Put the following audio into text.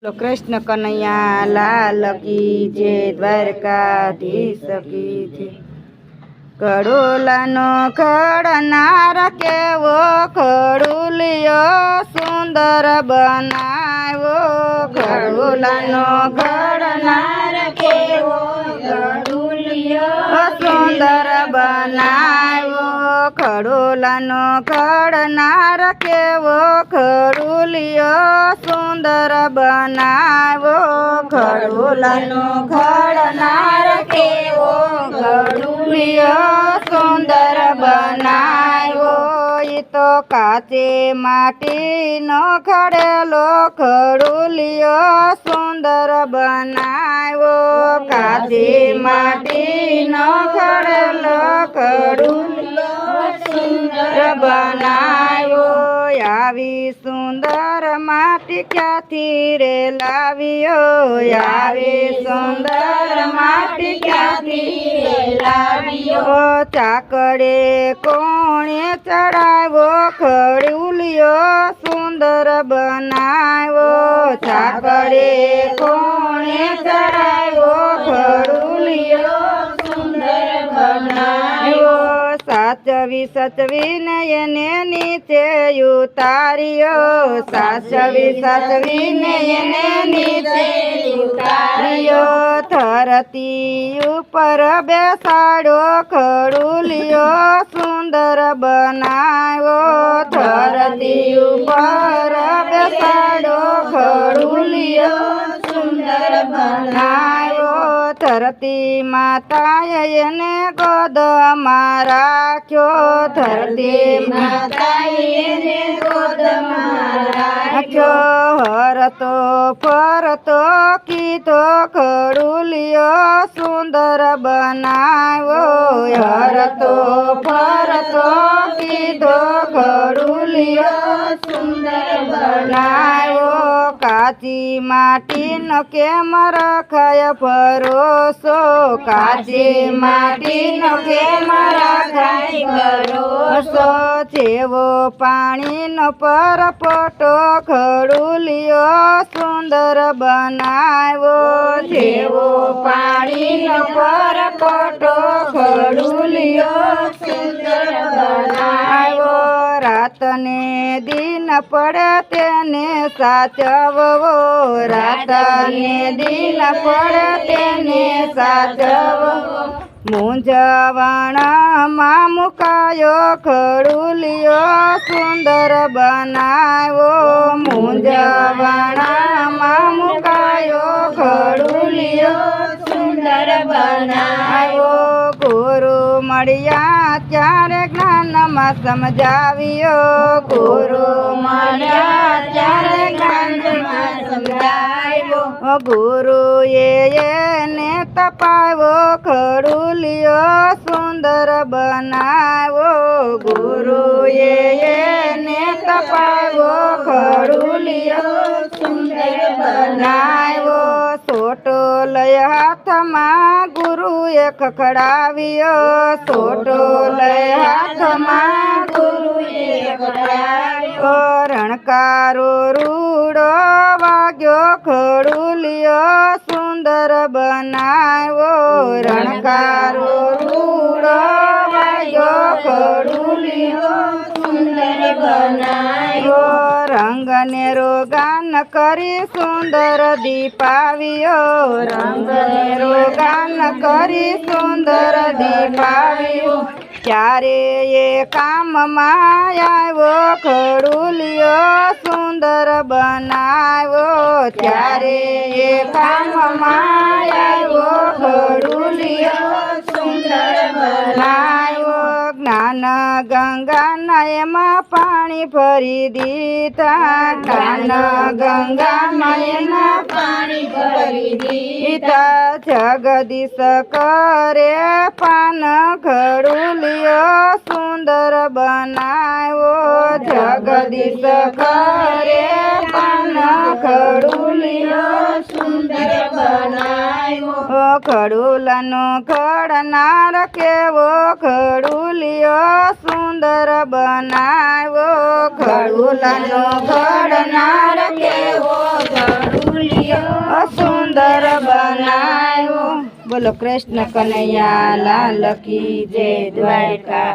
બોલો કૃષ્ણ કનૈયા લાલ કી જય, દ્વારકાધીશ કી જય। ખડોલાનો ખડનાર કેવો ખડુલિયો સુંદર બનાવ્યો। ખડોલાનો ખડનાર કેવો ખડુલિયો સુંદર બનાવ્યો। ખડોલાનો ખડનાર કેવો ખડુલિયો સુંદર બનાવ્યો। ખડોલાનો ખડનાર કેવો ખડુલિયો સુંદર બનાવ્યો। ઈ તો કાચે માટીનો ખડેલો ખડુલિયો સુંદર બનાવ્યો। કાચે માટીનો ખડેલો ખડુલિયો સુંદર બનાવ્યો। આવી સુંદર માટી ક્યાંથી રે લાવ્યો? આવી સુંદર માટી ક્યાંથી રે લાવ્યો? ચાકડે કોણે ચડાવ્યો ખડુલિયો સુંદર બનાવ્યો। ચાકડે કોણે ચડાવ્યો ખડુલિયો સુંદર બનાવ્યો। સાચવી સચવીને એને નીચે ઉતાર્યો। સાચવીને એને નીચે ઉતાર્યો। ધરતી ઉપર બેસાડ્યો ખડુલિયો સુંદર બનાવ્યો। ધરતી ઉપર બેસાડ્યો ખડુલિયો સુંદર બનાવ્યો। ધરતી માતાએ એને ગોદમાં રાખ્યો। ધરતી માતાએ એને ગોદમાં રાખ્યો। હરતો ફરતો કીધો ખડુલિયો સુંદર બનાવ્યો। હરતો ફરતો કીધો ખડુલિયો સુંદર બનાવ્યો। કાચી માટીનો કેમ રખાય ભરોસો? કાચી માટીનો કેમ રખાય ભરોસો? જેવો પાણીનો પરપોટો ખડુલિયો સુંદર બનાવ્યો। જેવો પાણીનો પરપોટો ખડુલિયો સુંદર બનાવ્યો। રાતને દિન પડે તેને સાચવવો। રાતને દિન પડે તેને સાચવવો। મૂંઝવણમાં મુકાયો ખડુલિયો સુંદર બનાવ્યો। મૂંઝવણમાં મુકાયો ખડુલિયો સુંદર બનાવ્યો। ગુરુ મળ્યા ત્યારે જ્ઞાનમાં સમજાવ્યો। ગુરુ મળ્યા ત્યારે જ્ઞાનમાં સમજાવ્યો। ગુરુએ એને તપાવ્યો ખડુલિયો સુંદર બનાવ્યો। ગુરુએ એને તપાવ્યો ખડુલિયો સુંદર બનાવ્યો। સોટો લઈ હાથમાં ગુરુએ ખખડાવ્યો। સોટો લઈ હાથમાં ગુરુએ ખખડાવ્યો। રણકારો રૂડો વાગ્યો ખડુલિયો સુંદર બનાવ્યો। રણકારો રૂડો વાગ્યો ખડુલિયો સુંદર બનાવ્યો। રંગને રોગાન કરી સુંદર દીપાવ્યો। રંગને રોગાન કરી સુંદર દીપાવ્યો। ત્યારે એ કામમાં આવ્યો ખડુલિયો સુંદર બનાવ્યો। ત્યારે એ કામમાં આવ્યો ખડુલિયો સુંદર બનાવ્યો। જ્ઞાન ગંગાના એમાં પાણી ભરી દીધા। જ્ઞાન ગંગામાં એમાં પાણી ભરી દીધા। જગદીશ કરે પાન ખડુલિયો સુંદર બનાવ્યો। જગદીશ કરે પાન ખડુલિયો સુંદર બનાવ્યો। ખડુલાનો ખડનાર કેવો ખડુલિયો સુંદર બનાવ્યો। ખડુલાનો ખડનાર કેવો ખડુલિયો સુંદર બનાવ્યો. બોલો કૃષ્ણ કનૈયા લાલ કી જય દ્વારકા.